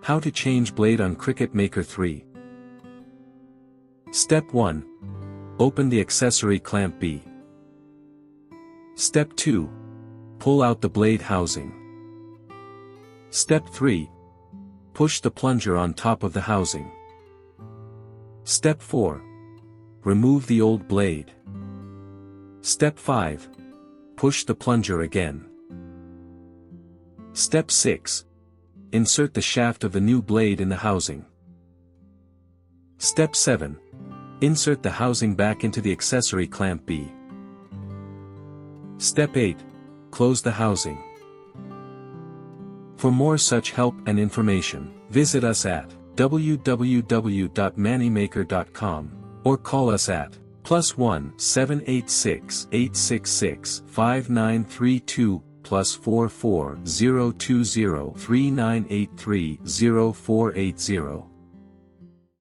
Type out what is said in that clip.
How to change blade on Cricut Maker 3. Step 1. Open the accessory clamp B. Step 2. Pull out the blade housing. Step 3. Push the plunger on top of the housing. Step 4. Remove the old blade. Step 5. Push the plunger again. Step 6. Insert the shaft of the new blade in the housing. Step 7. Insert the housing back into the accessory clamp B. Step 8. Close the housing. For more such help and information, visit us at www.mannymaker.com or call us at +1 786 866 5932 +44 020 3983 0480.